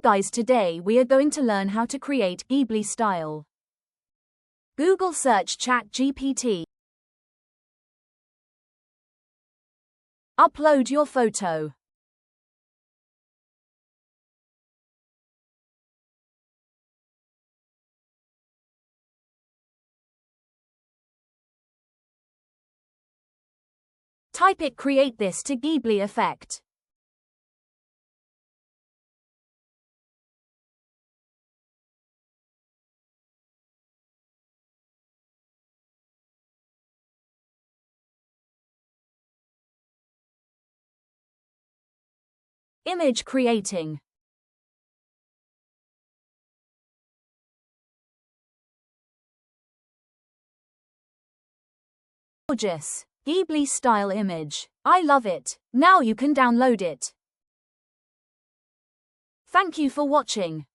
guys, today we are going to learn how to create Ghibli style. Google search ChatGPT. Upload your photo. Type it, create this to Ghibli effect. Image creating. Gorgeous. Ghibli style image. I love it. Now you can download it. Thank you for watching.